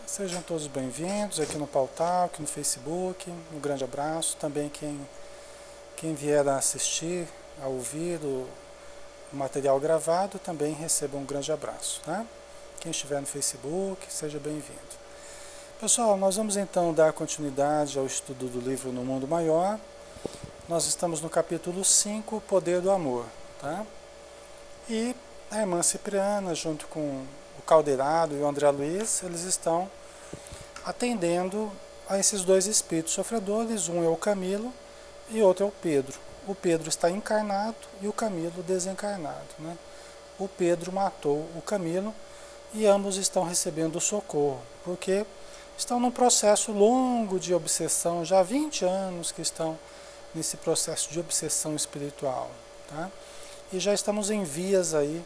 Sejam todos bem-vindos aqui no Pautal, aqui no Facebook. Um grande abraço. Também quem vier a assistir, a ouvir o material gravado, também receba um grande abraço. Tá? Quem estiver no Facebook, seja bem-vindo. Pessoal, nós vamos então dar continuidade ao estudo do livro No Mundo Maior. Nós estamos no capítulo 5, O Poder do Amor. Tá? E a irmã Cipriana, junto com o Caldeirado e o André Luiz, eles estão atendendo a esses dois espíritos sofredores. Um é o Camilo e outro é o Pedro. O Pedro está encarnado e o Camilo desencarnado. Né? O Pedro matou o Camilo e ambos estão recebendo socorro, porque estão num processo longo de obsessão, já há 20 anos que estão nesse processo de obsessão espiritual. Tá? E já estamos em vias aí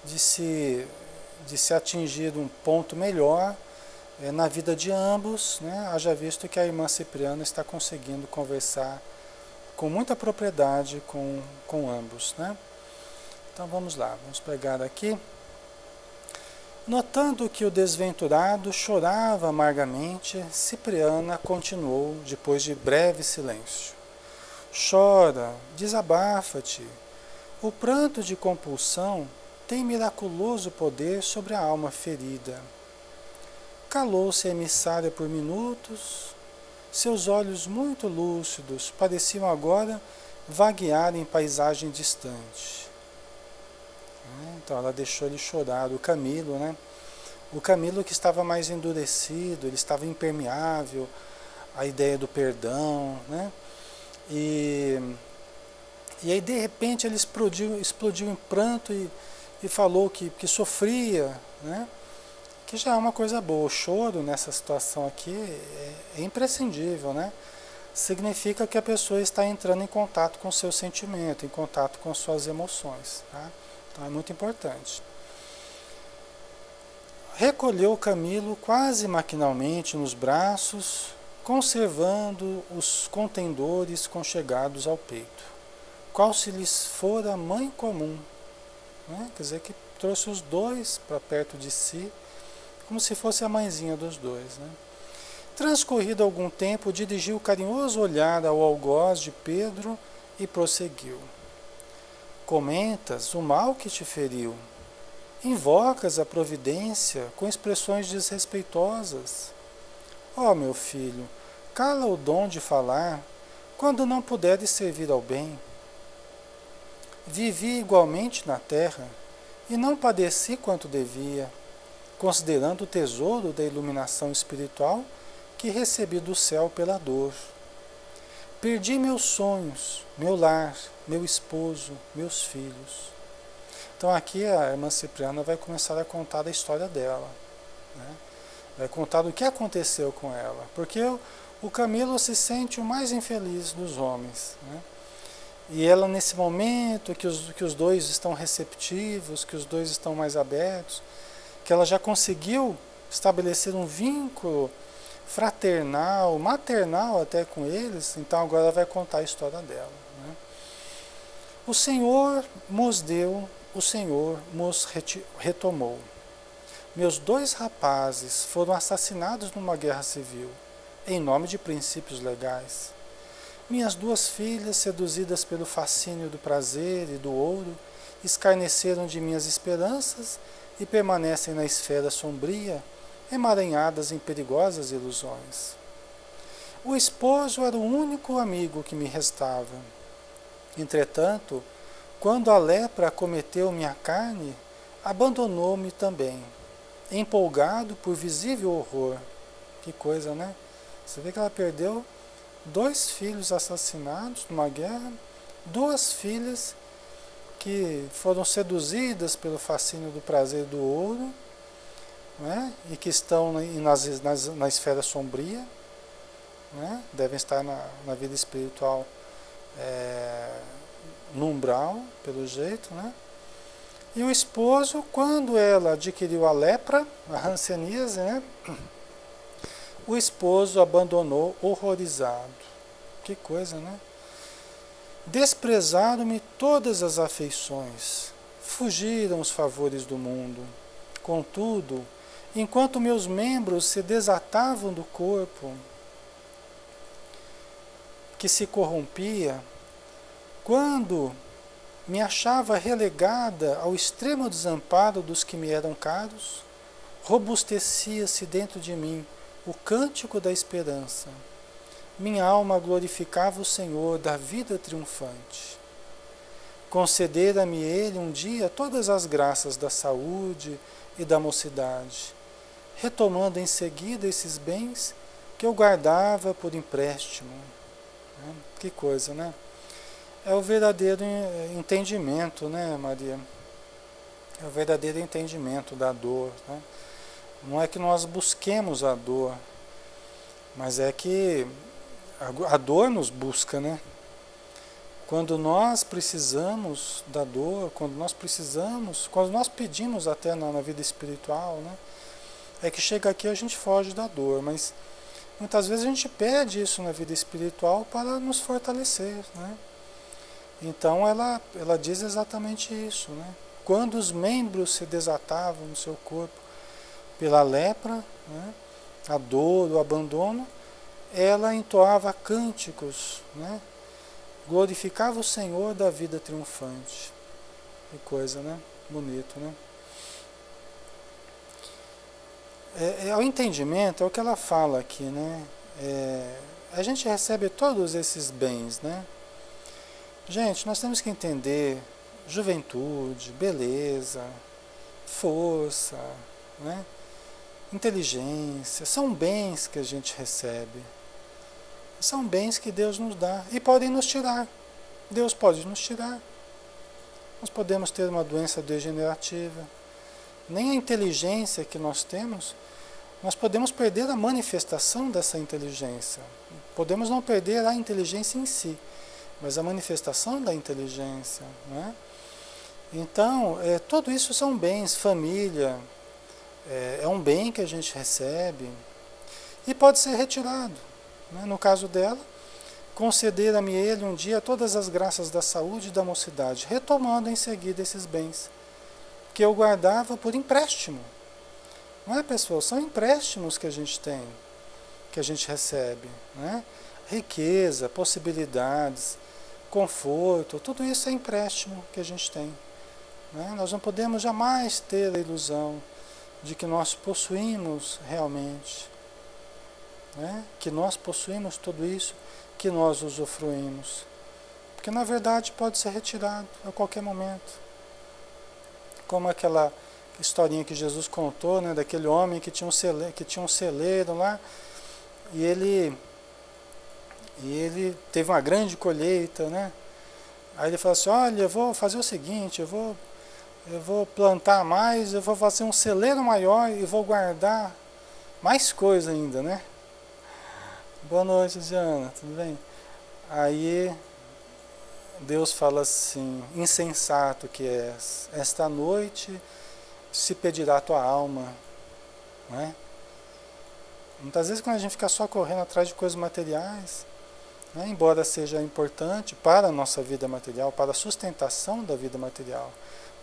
de se atingir um ponto melhor na vida de ambos, né? Haja visto que a irmã Cipriana está conseguindo conversar com muita propriedade com ambos. Né? Então vamos lá, vamos pegar aqui. Notando que o desventurado chorava amargamente, Cipriana continuou, depois de breve silêncio. Chora, desabafa-te. O pranto de compulsão tem miraculoso poder sobre a alma ferida. Calou-se a emissária por minutos. Seus olhos muito lúcidos pareciam agora vaguear em paisagem distante. Então ela deixou ele chorar, o Camilo, né? O Camilo que estava mais endurecido, ele estava impermeável à ideia do perdão, né? E aí de repente ele explodiu em pranto e falou que sofria, né? Que já é uma coisa boa. O choro nessa situação aqui é imprescindível, né? Significa que a pessoa está entrando em contato com o seu sentimento, em contato com suas emoções. Tá? Então é muito importante. Recolheu Camilo quase maquinalmente nos braços, conservando os contendores conchegados ao peito, qual se lhes fora mãe comum. Né? Quer dizer que trouxe os dois para perto de si, como se fosse a mãezinha dos dois. Né? Transcorrido algum tempo, dirigiu carinhoso olhar ao algoz de Pedro e prosseguiu. Comentas o mal que te feriu. Invocas a providência com expressões desrespeitosas. Ó meu filho, cala o dom de falar, quando não puderes servir ao bem. Vivi igualmente na terra, e não padeci quanto devia, considerando o tesouro da iluminação espiritual que recebi do céu pela dor. Perdi meus sonhos, meu lar, meu esposo, meus filhos. Então aqui a irmã Cipriana vai começar a contar a história dela. Né? Vai contar o que aconteceu com ela. Porque o Camilo se sente o mais infeliz dos homens. Né? E ela nesse momento que os dois estão receptivos, que os dois estão mais abertos, que ela já conseguiu estabelecer um vínculo fraternal, maternal até com eles, então agora ela vai contar a história dela. Né? O Senhor nos deu, o Senhor nos retomou. Meus 2 rapazes foram assassinados numa guerra civil, em nome de princípios legais. Minhas 2 filhas, seduzidas pelo fascínio do prazer e do ouro, escarneceram de minhas esperanças e permanecem na esfera sombria, emaranhadas em perigosas ilusões. O esposo era o único amigo que me restava. Entretanto, quando a lepra acometeu minha carne, abandonou-me também, empolgado por visível horror. Que coisa, né? Você vê que ela perdeu 2 filhos assassinados numa guerra, 2 filhas que foram seduzidas pelo fascínio do prazer e do ouro, né? E que estão na esfera sombria, né? Devem estar na vida espiritual no umbral, pelo jeito. Né? E o esposo, quando ela adquiriu a lepra, a hanseníase, né? O esposo abandonou horrorizado. Que coisa, né? Desprezaram-me todas as afeições, fugiram os favores do mundo. Contudo, enquanto meus membros se desatavam do corpo, que se corrompia, quando me achava relegada ao extremo desamparo dos que me eram caros, robustecia-se dentro de mim o cântico da esperança. Minha alma glorificava o Senhor da vida triunfante. Concedera-me Ele um dia todas as graças da saúde e da mocidade, retomando em seguida esses bens que eu guardava por empréstimo. Que coisa, né? É o verdadeiro entendimento, né, Maria? É o verdadeiro entendimento da dor, né? Não é que nós busquemos a dor, mas é que a dor nos busca, né? Quando nós precisamos da dor, quando nós pedimos até na vida espiritual, né? É que chega aqui a gente foge da dor, mas muitas vezes a gente pede isso na vida espiritual para nos fortalecer, né? Então ela diz exatamente isso, né? Quando os membros se desatavam no seu corpo pela lepra, né? A dor, o abandono, ela entoava cânticos, né? Glorificava o Senhor da vida triunfante. Que coisa, né? Bonito, né? O entendimento é o que ela fala aqui, né? A gente recebe todos esses bens, né? Gente, nós temos que entender juventude, beleza, força, né? Inteligência, são bens que a gente recebe. São bens que Deus nos dá e podem nos tirar. Deus pode nos tirar. Nós podemos ter uma doença degenerativa. Nem a inteligência que nós temos, nós podemos perder a manifestação dessa inteligência. Podemos não perder a inteligência em si, mas a manifestação da inteligência, né? Então, tudo isso são bens, família, é um bem que a gente recebe e pode ser retirado, né? No caso dela, concedera-me Ele um dia todas as graças da saúde e da mocidade, retomando em seguida esses bens que eu guardava por empréstimo. Não é, pessoal? São empréstimos que a gente tem, que a gente recebe, né? Riqueza, possibilidades, conforto, tudo isso é empréstimo que a gente tem, né? Nós não podemos jamais ter a ilusão de que nós possuímos realmente, né? Que nós possuímos tudo isso, que nós usufruímos, porque na verdade pode ser retirado a qualquer momento. Como aquela historinha que Jesus contou, né, daquele homem que tinha um celeiro lá, e ele teve uma grande colheita, né? Aí ele falou assim: olha, eu vou fazer o seguinte, eu vou plantar mais, eu vou fazer um celeiro maior e vou guardar mais coisa ainda, né? Boa noite, Diana, tudo bem? Aí Deus fala assim: insensato que és, esta noite se pedirá a tua alma, não é? Muitas vezes quando a gente fica só correndo atrás de coisas materiais, né, embora seja importante para a nossa vida material, para a sustentação da vida material,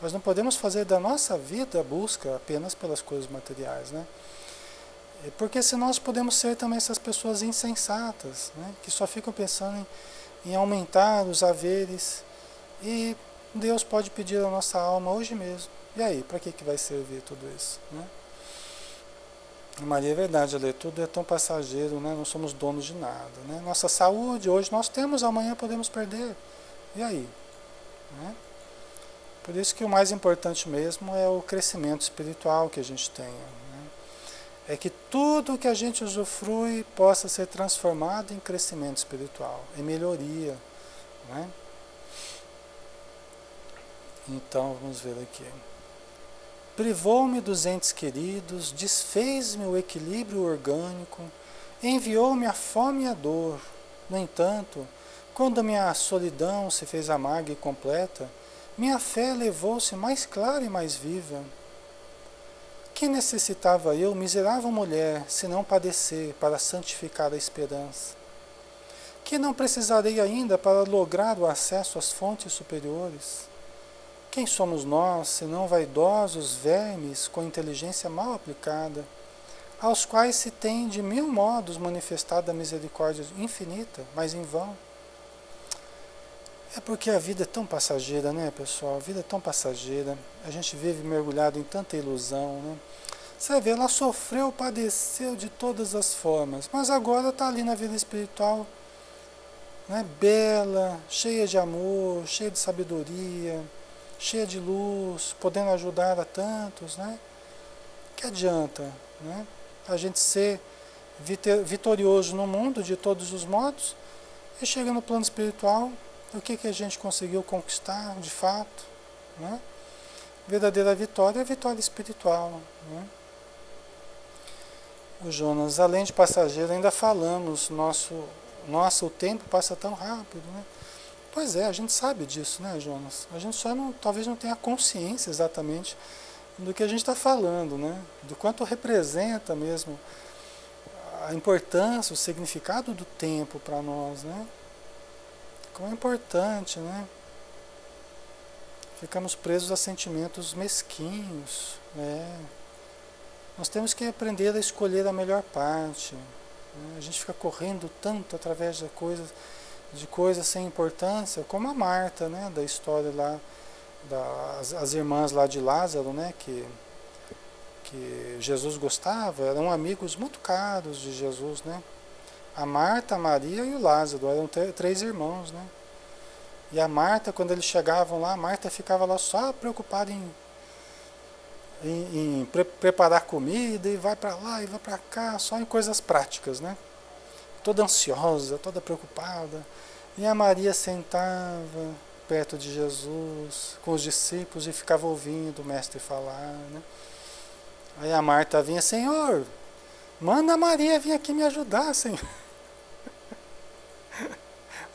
nós não podemos fazer da nossa vida a busca apenas pelas coisas materiais, né? Porque senão nós podemos ser também essas pessoas insensatas, né, que só ficam pensando em aumentar os haveres, e Deus pode pedir a nossa alma hoje mesmo. E aí, para que vai servir tudo isso, né? Maria, é verdade, Ale, tudo é tão passageiro, né? Não somos donos de nada, né? Nossa saúde, hoje nós temos, amanhã podemos perder. E aí? Né? Por isso que o mais importante mesmo é o crescimento espiritual que a gente tenha, né? É que tudo que a gente usufrui possa ser transformado em crescimento espiritual, em melhoria, né? Então, vamos ver aqui. Privou-me dos entes queridos, desfez-me o equilíbrio orgânico, enviou-me a fome e a dor. No entanto, quando minha solidão se fez amarga e completa, minha fé levou-se mais clara e mais viva. Que necessitava eu, miserável mulher, se não padecer para santificar a esperança? Que não precisarei ainda para lograr o acesso às fontes superiores? Quem somos nós, senão vaidosos vermes com inteligência mal aplicada, aos quais se tem de mil modos manifestada a misericórdia infinita, mas em vão? É porque a vida é tão passageira, né, pessoal? A vida é tão passageira. A gente vive mergulhado em tanta ilusão, né? Você vê, ela sofreu, padeceu de todas as formas, mas agora está ali na vida espiritual, né? Bela, cheia de amor, cheia de sabedoria, cheia de luz, podendo ajudar a tantos, né? Que adianta, né? A gente ser vitorioso no mundo de todos os modos e chega no plano espiritual, o que a gente conseguiu conquistar de fato, né? Verdadeira vitória é a vitória espiritual, né? O Jonas, além de passageiro, ainda falamos, nossa, o tempo passa tão rápido, né? Pois é, a gente sabe disso, né, Jonas? A gente só talvez não tenha consciência exatamente do que a gente está falando, né? Do quanto representa mesmo a importância, o significado do tempo para nós, né? Como é importante, né? Ficamos presos a sentimentos mesquinhos, né? Nós temos que aprender a escolher a melhor parte, né? A gente fica correndo tanto através de coisas sem importância, como a Marta, né? Da história lá, as irmãs lá de Lázaro, né? Que Jesus gostava, eram amigos muito caros de Jesus, né? A Marta, a Maria e o Lázaro, eram três irmãos, né? E a Marta, quando eles chegavam lá, a Marta ficava lá só preocupada em preparar comida, e vai para lá e vai para cá, só em coisas práticas, né? Toda ansiosa, toda preocupada. E a Maria sentava perto de Jesus, com os discípulos, e ficava ouvindo o mestre falar, né? Aí a Marta vinha, Senhor, manda a Maria vir aqui me ajudar, Senhor.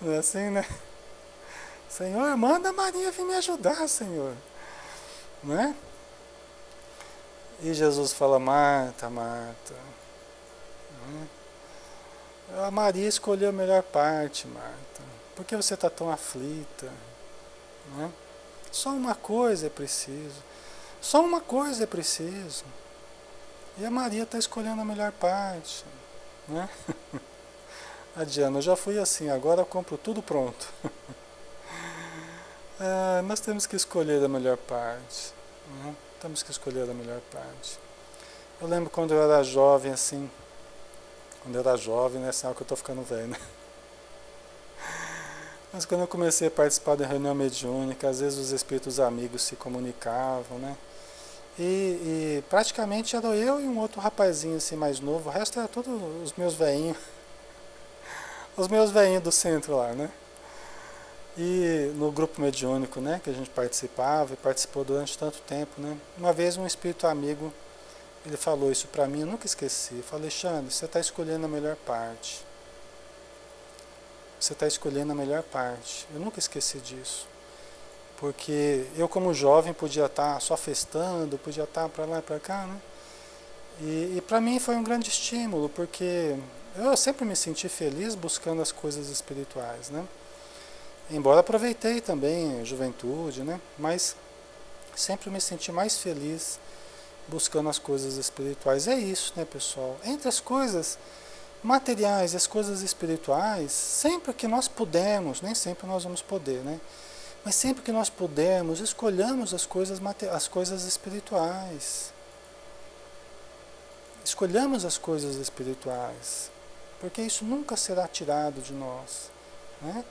Não é assim, né? Senhor, manda a Maria vir me ajudar, Senhor. Né? E Jesus fala, Marta, Marta. Né? A Maria escolheu a melhor parte, Marta. Por que você está tão aflita? Né? Só uma coisa é preciso. Só uma coisa é preciso. E a Maria está escolhendo a melhor parte. Né? A Diana, eu já fui assim, agora eu compro tudo pronto. Nós temos que escolher a melhor parte. Né? Temos que escolher a melhor parte. Eu lembro quando eu era jovem, assim. Quando eu era jovem, né? Sinal que eu estou ficando velho, né? Mas quando eu comecei a participar da reunião mediúnica, às vezes os espíritos amigos se comunicavam, né? E praticamente era eu e um outro rapazinho assim mais novo. O resto era todos os meus velhinhos. Os meus velhinhos do centro lá, né? E no grupo mediúnico, né, que a gente participava e participou durante tanto tempo, né? Uma vez um espírito amigo, ele falou isso para mim, eu nunca esqueci. Eu falei, Alexandre, você está escolhendo a melhor parte. Você está escolhendo a melhor parte. Eu nunca esqueci disso. Porque eu como jovem podia estar só festando, podia estar para lá e para cá, né? E para mim foi um grande estímulo, porque eu sempre me senti feliz buscando as coisas espirituais, né? Embora aproveitei também a juventude, né? Mas sempre me senti mais feliz buscando as coisas espirituais. É isso, né, pessoal? Entre as coisas materiais e as coisas espirituais, sempre que nós pudermos, nem sempre nós vamos poder, né? Mas sempre que nós pudermos, escolhamos as coisas espirituais. Escolhamos as coisas espirituais, porque isso nunca será tirado de nós, né?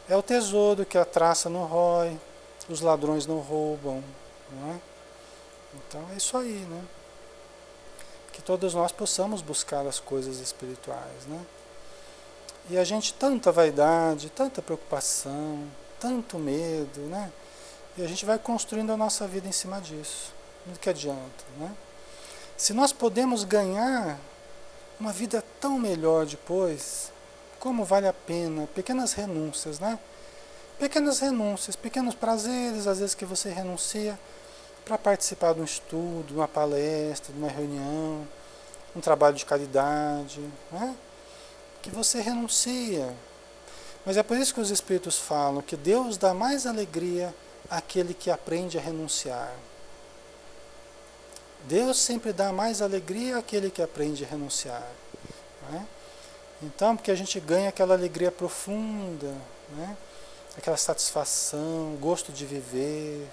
É o tesouro que a traça não rói, os ladrões não roubam, não é? Então é isso aí, né? Que todos nós possamos buscar as coisas espirituais, né? E a gente, tanta vaidade, tanta preocupação, tanto medo, né? E a gente vai construindo a nossa vida em cima disso. Do que adianta, né? Se nós podemos ganhar uma vida tão melhor depois, como vale a pena, pequenas renúncias, né? Pequenas renúncias, pequenos prazeres, às vezes que você renuncia para participar de um estudo, de uma palestra, de uma reunião, um trabalho de caridade, né? Que você renuncia. Mas é por isso que os Espíritos falam que Deus dá mais alegria aquele que aprende a renunciar. Deus sempre dá mais alegria àquele que aprende a renunciar. Né? Então, porque a gente ganha aquela alegria profunda, né? Aquela satisfação, gosto de viver,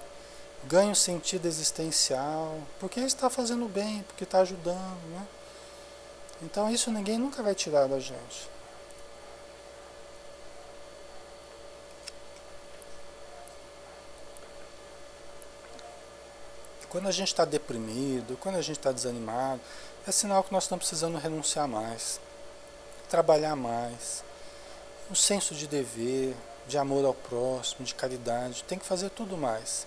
ganha um sentido existencial, porque está fazendo bem, porque está ajudando. Né? Então isso ninguém nunca vai tirar da gente. Quando a gente está deprimido, quando a gente está desanimado, é sinal que nós estamos precisando renunciar mais, trabalhar mais, um senso de dever, de amor ao próximo, de caridade, tem que fazer tudo mais.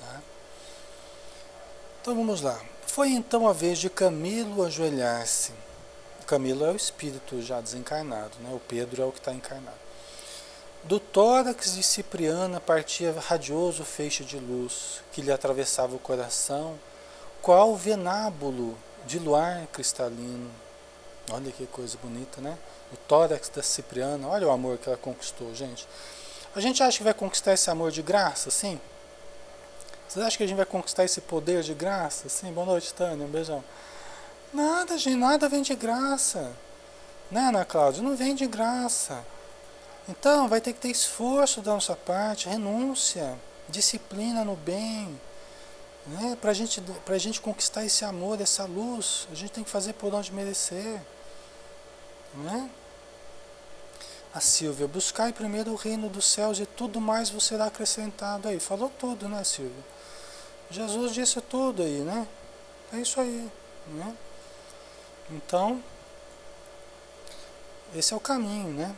Tá? Então vamos lá. Foi então a vez de Camilo ajoelhar-se. Camilo é o espírito já desencarnado, né? O Pedro é o que está encarnado. Do tórax de Cipriana partia radioso feixe de luz, que lhe atravessava o coração, qual venábulo de luar cristalino. Olha que coisa bonita, né? O tórax da Cipriana, olha o amor que ela conquistou, gente. A gente acha que vai conquistar esse amor de graça, sim? Vocês acham que a gente vai conquistar esse poder de graça? Sim, boa noite, Tânia, um beijão. Nada, gente, nada vem de graça. Né, Ana Cláudia? Não vem de graça. Então, vai ter que ter esforço da nossa parte, renúncia, disciplina no bem. Né? Para a gente conquistar esse amor, essa luz, a gente tem que fazer por onde merecer. Né? A Silvia, buscai primeiro o reino dos céus e tudo mais vos será acrescentado. Aí, falou tudo, né, Silvia? Jesus disse tudo aí, né? É isso aí. Né? Então, esse é o caminho, né?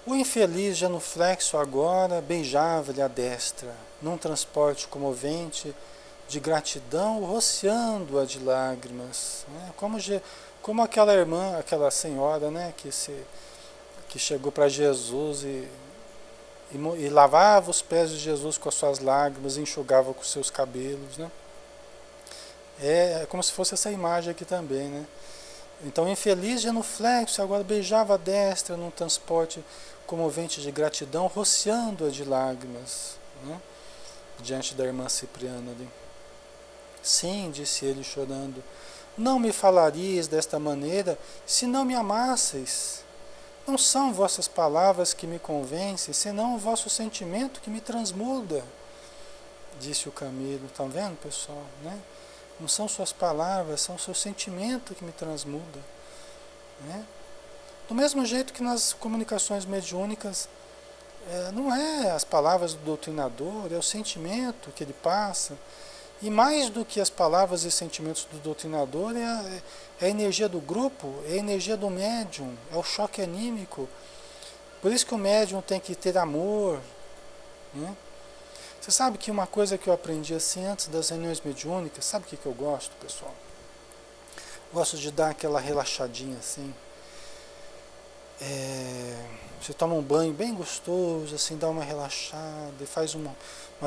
O infeliz, genuflexo agora, beijava-lhe a destra, num transporte comovente de gratidão, rociando-a de lágrimas. Né? Como aquela irmã, aquela senhora, né, que chegou para Jesus e lavava os pés de Jesus com as suas lágrimas e enxugava com os seus cabelos. Né? É como se fosse essa imagem aqui também. Né? Então, infeliz, genuflexo, agora beijava a destra num transporte comovente de gratidão, rociando-a de lágrimas, né? Diante da irmã Cipriana ali. Sim, disse ele chorando, não me falarias desta maneira se não me amasseis. Não são vossas palavras que me convencem, senão o vosso sentimento que me transmuda, disse o Camilo. Estão vendo, pessoal? Né? Não são suas palavras, são o seu sentimento que me transmuda. Né? Do mesmo jeito que nas comunicações mediúnicas, não é as palavras do doutrinador, é o sentimento que ele passa. E mais do que as palavras e sentimentos do doutrinador, é a energia do grupo, é a energia do médium, é o choque anímico. Por isso que o médium tem que ter amor. Né? Você sabe que uma coisa que eu aprendi assim antes das reuniões mediúnicas, sabe o que eu gosto, pessoal? Gosto de dar aquela relaxadinha assim. Você toma um banho bem gostoso, assim, dá uma relaxada, e faz uma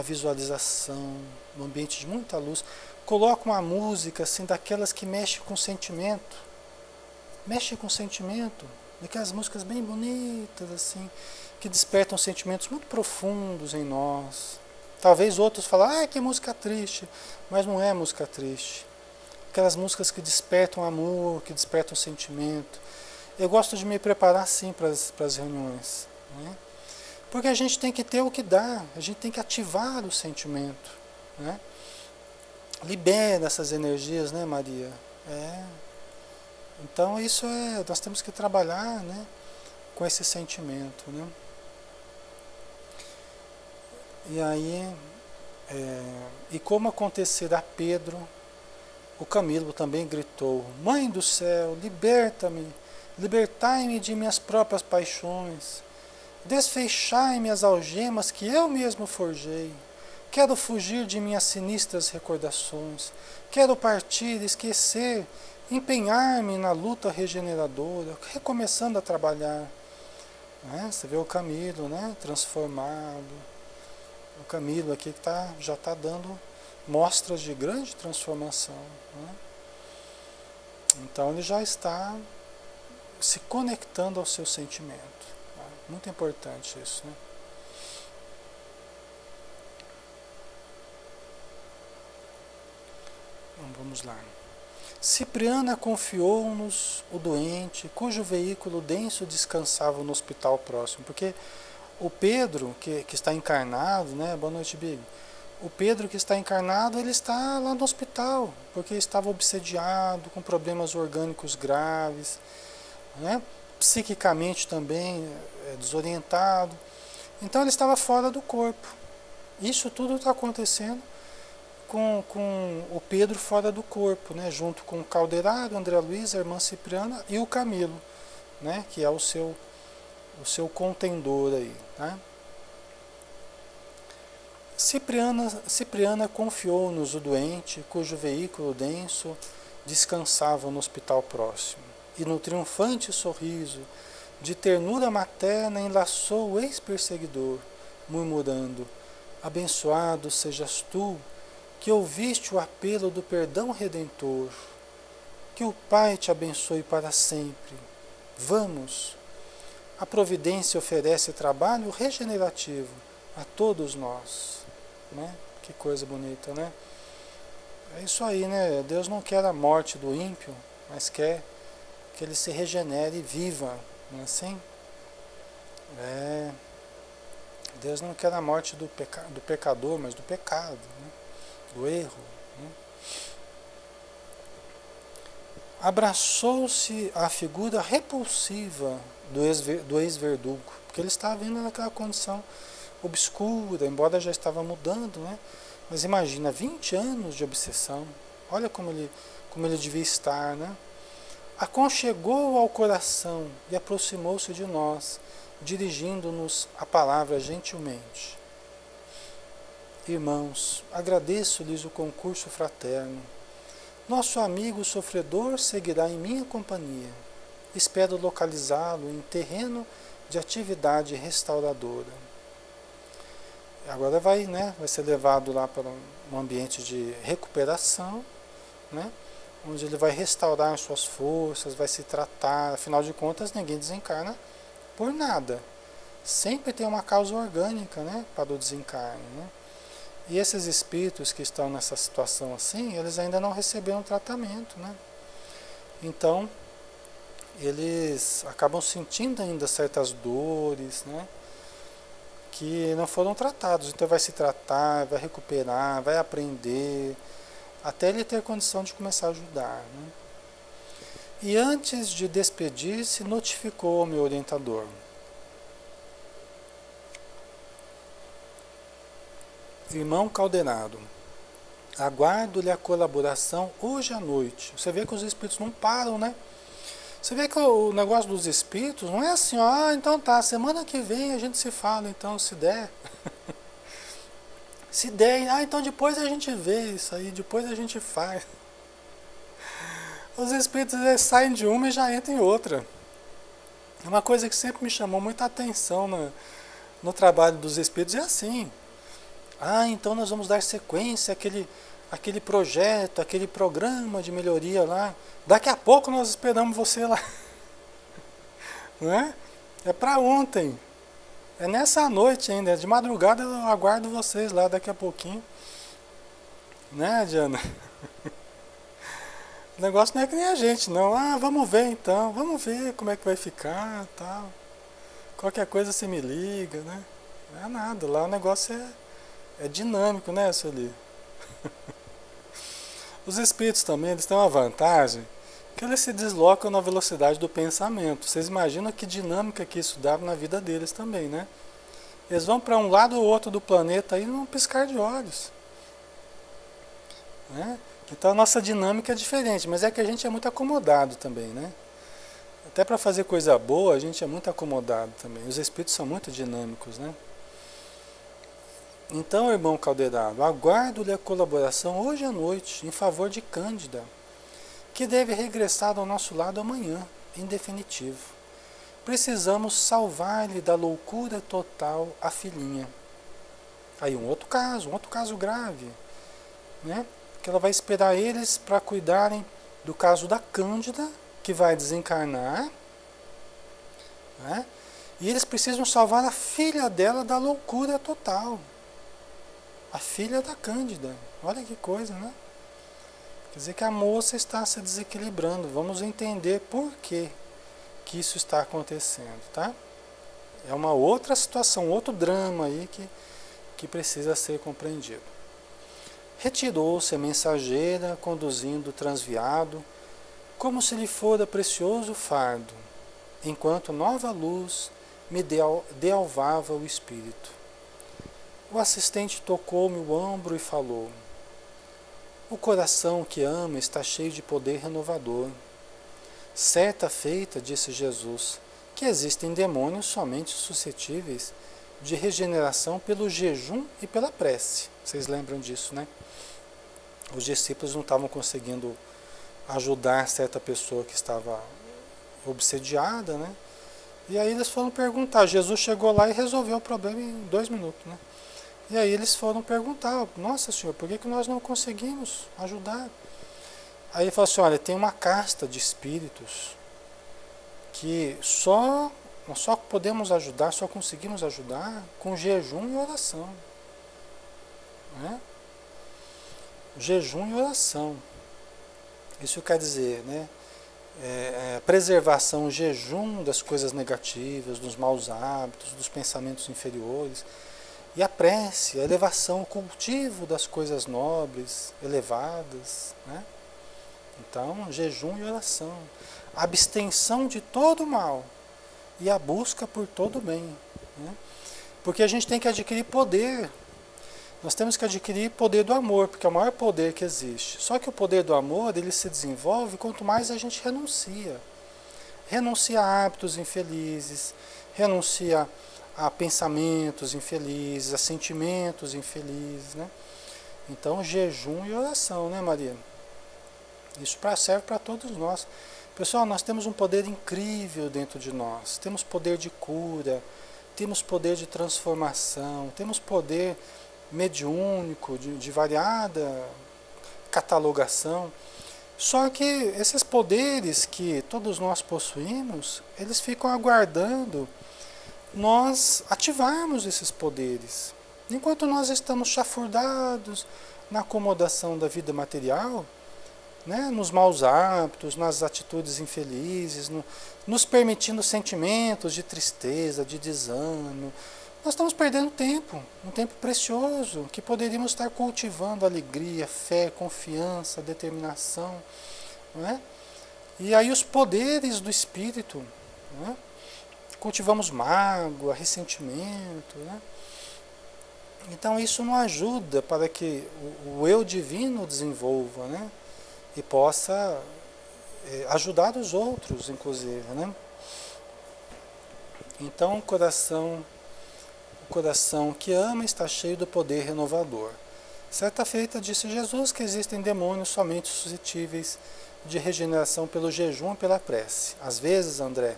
visualização, um ambiente de muita luz. Coloca uma música assim, daquelas que mexe com sentimento. Mexe com sentimento. Daquelas músicas bem bonitas, assim, que despertam sentimentos muito profundos em nós. Talvez outros falem, que música triste, mas não é música triste. Aquelas músicas que despertam amor, que despertam sentimento. Eu gosto de me preparar assim para as reuniões. Né? Porque a gente tem que ter o que dá, a gente tem que ativar o sentimento. Né? Libera essas energias, né, Maria? Então isso nós temos que trabalhar, né, com esse sentimento. Né? E aí, e como acontecerá Pedro, o Camilo também gritou, Mãe do céu, liberta-me, libertai-me de minhas próprias paixões, desfeixai-me as algemas que eu mesmo forjei, quero fugir de minhas sinistras recordações, quero partir, esquecer, empenhar-me na luta regeneradora, recomeçando a trabalhar. Né? Você vê o Camilo, né? Transformado, o Camilo aqui que já está dando mostras de grande transformação. Né? Então ele já está se conectando ao seu sentimento. Tá? Muito importante isso. Né? Então, vamos lá. Cipriana confiou-nos o doente, cujo veículo denso descansava no hospital próximo. Porque o Pedro, que está encarnado, né? Boa noite, Big. O Pedro que está encarnado, ele está lá no hospital, porque estava obsediado, com problemas orgânicos graves, né? Psiquicamente também desorientado. Então ele estava fora do corpo. Isso tudo está acontecendo com o Pedro fora do corpo, né? Junto com o Calderaro, André Luiz, a irmã Cipriana e o Camilo, né? Que é o seu contendor aí, né? Cipriana confiou-nos o doente, cujo veículo denso descansava no hospital próximo, e no triunfante sorriso de ternura materna enlaçou o ex-perseguidor, murmurando: abençoado sejas tu, que ouviste o apelo do perdão redentor. Que o Pai te abençoe para sempre. Vamos! A providência oferece trabalho regenerativo a todos nós. Né? Que coisa bonita, né? É isso aí, né? Deus não quer a morte do ímpio, mas quer que ele se regenere e viva, não é assim? Deus não quer a morte do pecador, mas do pecado, né? Do erro. Né? Abraçou-se a figura repulsiva do ex-verdugo, porque ele estava vindo naquela condição obscura, embora já estava mudando, né? Mas imagina, 20 anos de obsessão, olha como ele devia estar, né? Aconchegou ao coração e aproximou-se de nós, dirigindo-nos a palavra gentilmente. Irmãos, agradeço-lhes o concurso fraterno. Nosso amigo sofredor seguirá em minha companhia. Espero localizá-lo em terreno de atividade restauradora. Agora vai ser levado lá para um ambiente de recuperação, né? Onde ele vai restaurar as suas forças, vai se tratar. Afinal de contas, ninguém desencarna por nada. Sempre tem uma causa orgânica, né, para o desencarne, né? E esses espíritos que estão nessa situação assim, eles ainda não receberam tratamento, né? Então, eles acabam sentindo ainda certas dores, né? Que não foram tratados. Então vai se tratar, vai recuperar, vai aprender, até ele ter condição de começar a ajudar, né? E antes de despedir-se, notificou ao meu orientador: irmão Calderaro, aguardo-lhe a colaboração hoje à noite. Você vê que os espíritos não param, né? Você vê que o negócio dos espíritos não é assim, ó, então tá, semana que vem a gente se fala, então, se der. Se der, então depois a gente vê isso aí, depois a gente faz. Os espíritos saem de uma e já entram em outra. É uma coisa que sempre me chamou muita atenção no trabalho dos espíritos, é assim. Então nós vamos dar sequência àquele projeto, aquele programa de melhoria lá. Daqui a pouco nós esperamos você lá. Não é? É para ontem. É nessa noite ainda. De madrugada eu aguardo vocês lá daqui a pouquinho. Né, Diana? O negócio não é que nem a gente, não. Vamos ver então. Vamos ver como é que vai ficar, tal. Qualquer coisa você me liga, né? Não é nada. Lá o negócio é dinâmico, né, Sueli? Os espíritos também, eles têm uma vantagem, que eles se deslocam na velocidade do pensamento. Vocês imaginam que dinâmica que isso dá na vida deles também, né? Eles vão para um lado ou outro do planeta aí num piscar de olhos. Né? Então a nossa dinâmica é diferente, mas é que a gente é muito acomodado também, né? Até para fazer coisa boa, a gente é muito acomodado também. Os espíritos são muito dinâmicos, né? Então, irmão Calderaro, aguardo-lhe a colaboração hoje à noite em favor de Cândida, que deve regressar ao nosso lado amanhã, em definitivo. Precisamos salvar-lhe da loucura total a filhinha. Aí um outro caso grave, né? Que ela vai esperar eles para cuidarem do caso da Cândida, que vai desencarnar, né? E eles precisam salvar a filha dela da loucura total. A filha da Cândida. Olha que coisa, né? Quer dizer que a moça está se desequilibrando. Vamos entender por que isso está acontecendo, tá? É uma outra situação, outro drama aí que precisa ser compreendido. Retirou-se a mensageira, conduzindo o transviado, como se lhe fora precioso fardo, enquanto nova luz me dealvava o espírito. O assistente tocou-me o ombro e falou: o coração que ama está cheio de poder renovador. Certa feita, disse Jesus, que existem demônios somente suscetíveis de regeneração pelo jejum e pela prece. Vocês lembram disso, né? Os discípulos não estavam conseguindo ajudar certa pessoa que estava obsediada, né? E aí eles foram perguntar. Jesus chegou lá e resolveu o problema em 2 minutos, né? E aí eles foram perguntar: nossa Senhor, por que nós não conseguimos ajudar? Aí ele falou assim: olha, tem uma casta de espíritos que nós só podemos ajudar, só conseguimos ajudar com jejum e oração, né? Jejum e oração. Isso quer dizer, né? Preservação, jejum das coisas negativas, dos maus hábitos, dos pensamentos inferiores. E a prece, a elevação, o cultivo das coisas nobres, elevadas, né? Então, jejum e oração. A abstenção de todo o mal e a busca por todo o bem, né? Porque a gente tem que adquirir poder. Nós temos que adquirir poder do amor, porque é o maior poder que existe. Só que o poder do amor, ele se desenvolve quanto mais a gente renuncia. Renuncia a hábitos infelizes, renuncia a pensamentos infelizes, a sentimentos infelizes, né? Então, jejum e oração, né, Maria? Isso serve para todos nós. Pessoal, nós temos um poder incrível dentro de nós. Temos poder de cura, temos poder de transformação, temos poder mediúnico, de variada catalogação. Só que esses poderes que todos nós possuímos, eles ficam aguardando nós ativarmos esses poderes. Enquanto nós estamos chafurdados na acomodação da vida material, né, nos maus hábitos, nas atitudes infelizes, nos permitindo sentimentos de tristeza, de desânimo, nós estamos perdendo tempo, um tempo precioso, que poderíamos estar cultivando alegria, fé, confiança, determinação, não é? E aí os poderes do espírito, não é? Cultivamos mágoa, ressentimento, né? Então isso não ajuda para que o eu divino desenvolva, né? E possa ajudar os outros, inclusive, né? Então o coração que ama está cheio do poder renovador. Certa feita disse Jesus que existem demônios somente suscetíveis de regeneração pelo jejum e pela prece. Às vezes, André,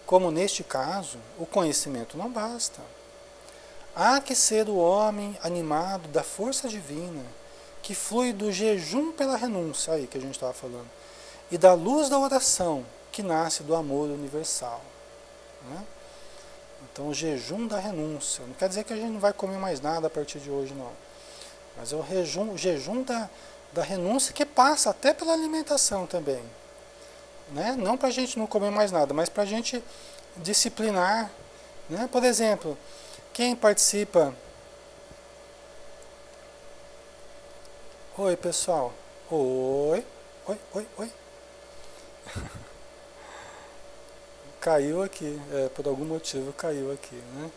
como neste caso, o conhecimento não basta. Há que ser o homem animado da força divina, que flui do jejum pela renúncia, aí que a gente estava falando, e da luz da oração, que nasce do amor universal, né? Então, o jejum da renúncia. Não quer dizer que a gente não vai comer mais nada a partir de hoje, não. Mas é o jejum da renúncia que passa até pela alimentação também, né? Não para a gente não comer mais nada, mas para a gente disciplinar, né? Por exemplo, quem participa... Oi, pessoal. Oi. Oi. Caiu aqui, por algum motivo caiu aqui, né?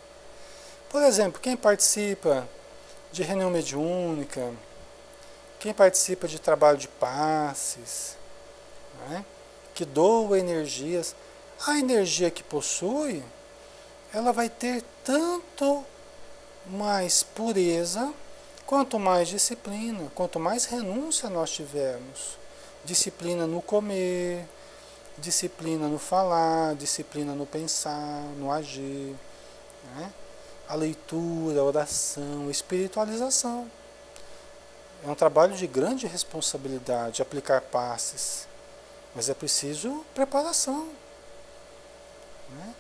Por exemplo, quem participa de reunião mediúnica, quem participa de trabalho de passes, né? Que doa energias, a energia que possui, ela vai ter tanto mais pureza, quanto mais disciplina, quanto mais renúncia nós tivermos. Disciplina no comer, disciplina no falar, disciplina no pensar, no agir, né? A leitura, a oração, a espiritualização. É um trabalho de grande responsabilidade aplicar passes, mas é preciso preparação, né?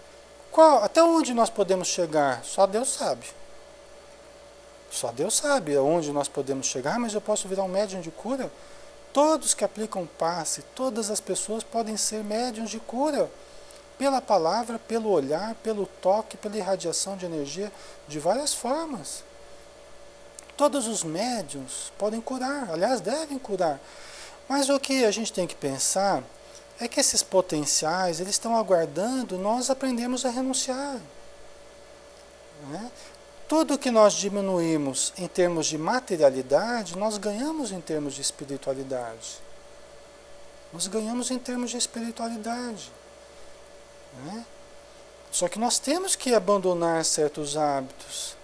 Até onde nós podemos chegar? Só Deus sabe. Só Deus sabe aonde nós podemos chegar, mas eu posso virar um médium de cura? Todos que aplicam passe, todas as pessoas podem ser médiuns de cura. Pela palavra, pelo olhar, pelo toque, pela irradiação de energia, de várias formas. Todos os médiuns podem curar, aliás, devem curar. Mas o que a gente tem que pensar é que esses potenciais, eles estão aguardando nós aprendemos a renunciar. Né? Tudo que nós diminuímos em termos de materialidade, nós ganhamos em termos de espiritualidade. Nós ganhamos em termos de espiritualidade. Né? Só que nós temos que abandonar certos hábitos.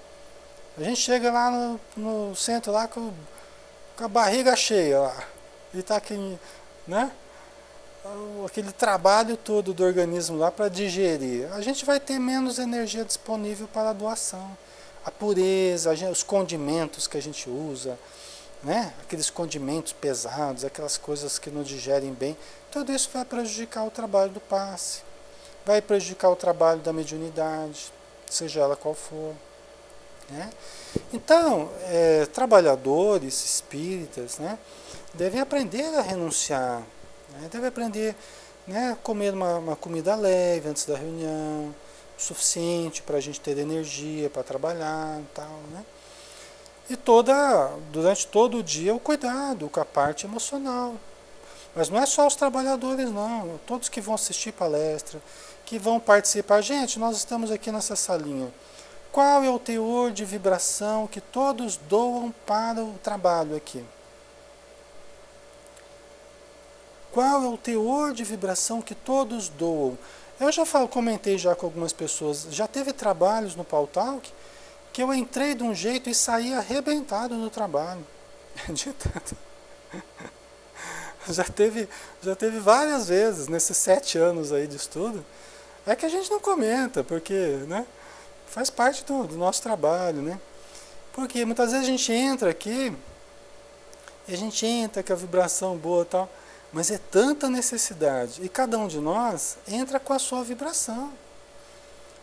A gente chega lá no centro lá com a barriga cheia lá. E está aqui, né? Aquele trabalho todo do organismo lá para digerir. A gente vai ter menos energia disponível para a doação. A pureza, os condimentos que a gente usa, né? Aqueles condimentos pesados, aquelas coisas que não digerem bem, tudo isso vai prejudicar o trabalho do passe, vai prejudicar o trabalho da mediunidade, seja ela qual for. Né? Então, trabalhadores espíritas, né, devem aprender a renunciar, né? Devem aprender, né, a comer uma comida leve antes da reunião, o suficiente para a gente ter energia para trabalhar e tal, né? E durante todo o dia o cuidado com a parte emocional. Mas não é só os trabalhadores não, todos que vão assistir palestra, que vão participar. Gente, nós estamos aqui nessa salinha. Qual é o teor de vibração que todos doam para o trabalho aqui? Qual é o teor de vibração que todos doam? Eu já comentei já com algumas pessoas, já teve trabalhos no Pautalk que eu entrei de um jeito e saí arrebentado no trabalho. De tanto. Já teve várias vezes, nesses 7 anos aí de estudo. É que a gente não comenta, porque, né, faz parte do nosso trabalho, né? Porque muitas vezes a gente entra aqui, e a gente entra com a vibração boa e tal, mas é tanta necessidade, e cada um de nós entra com a sua vibração.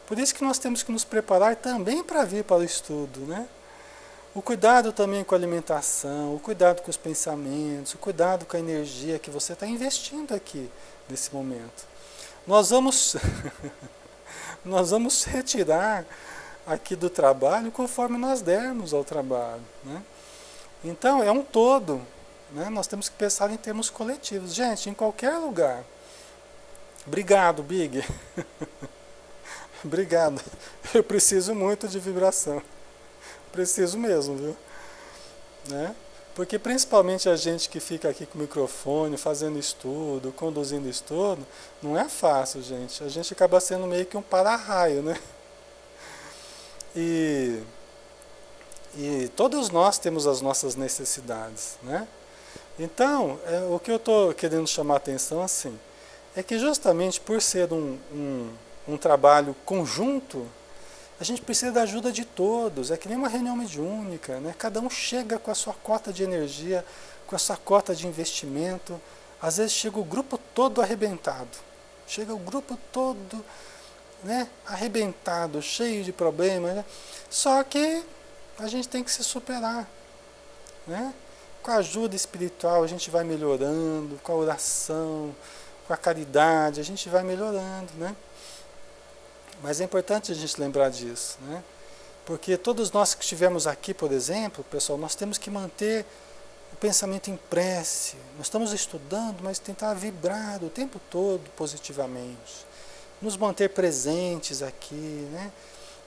Por isso que nós temos que nos preparar também para vir para o estudo, né? O cuidado também com a alimentação, o cuidado com os pensamentos, o cuidado com a energia que você está investindo aqui, nesse momento. Nós vamos retirar aqui do trabalho conforme nós dermos ao trabalho, né? Então, é um todo, né? Nós temos que pensar em termos coletivos. Gente, em qualquer lugar. Obrigado, Big. Obrigado. Eu preciso muito de vibração. Preciso mesmo, viu? Né? Porque principalmente a gente que fica aqui com o microfone, fazendo estudo, conduzindo estudo, não é fácil, gente. A gente acaba sendo meio que um para-raio, né? E todos nós temos as nossas necessidades, né? Então, o que eu estou querendo chamar a atenção, assim, é que justamente por ser um trabalho conjunto, a gente precisa da ajuda de todos. É que nem uma reunião mediúnica, né? Cada um chega com a sua cota de energia, com a sua cota de investimento. Às vezes chega o grupo todo arrebentado. Chega o grupo todo, né, arrebentado, cheio de problemas. Né? Só que a gente tem que se superar. Né? Com a ajuda espiritual a gente vai melhorando, com a oração, com a caridade, a gente vai melhorando, né? Mas é importante a gente lembrar disso, né? Porque todos nós que estivemos aqui, por exemplo, pessoal, nós temos que manter o pensamento em prece. Nós estamos estudando, mas tentar vibrar o tempo todo positivamente. Nos manter presentes aqui, né?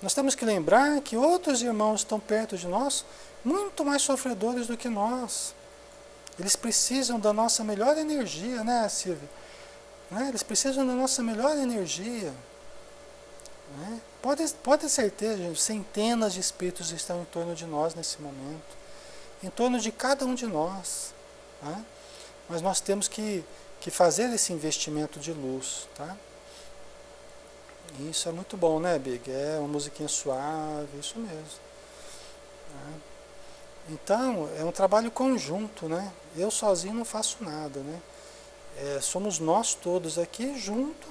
Nós temos que lembrar que outros irmãos estão perto de nós, muito mais sofredores do que nós. Eles precisam da nossa melhor energia, né, Silvia? Né? Eles precisam da nossa melhor energia. Né? Pode ter certeza, gente, centenas de espíritos estão em torno de nós nesse momento, em torno de cada um de nós. Né? Mas nós temos que fazer esse investimento de luz. Tá? E isso é muito bom, né, Big? É uma musiquinha suave, isso mesmo. Né? Então, é um trabalho conjunto, né? Eu sozinho não faço nada, né? Somos nós todos aqui junto,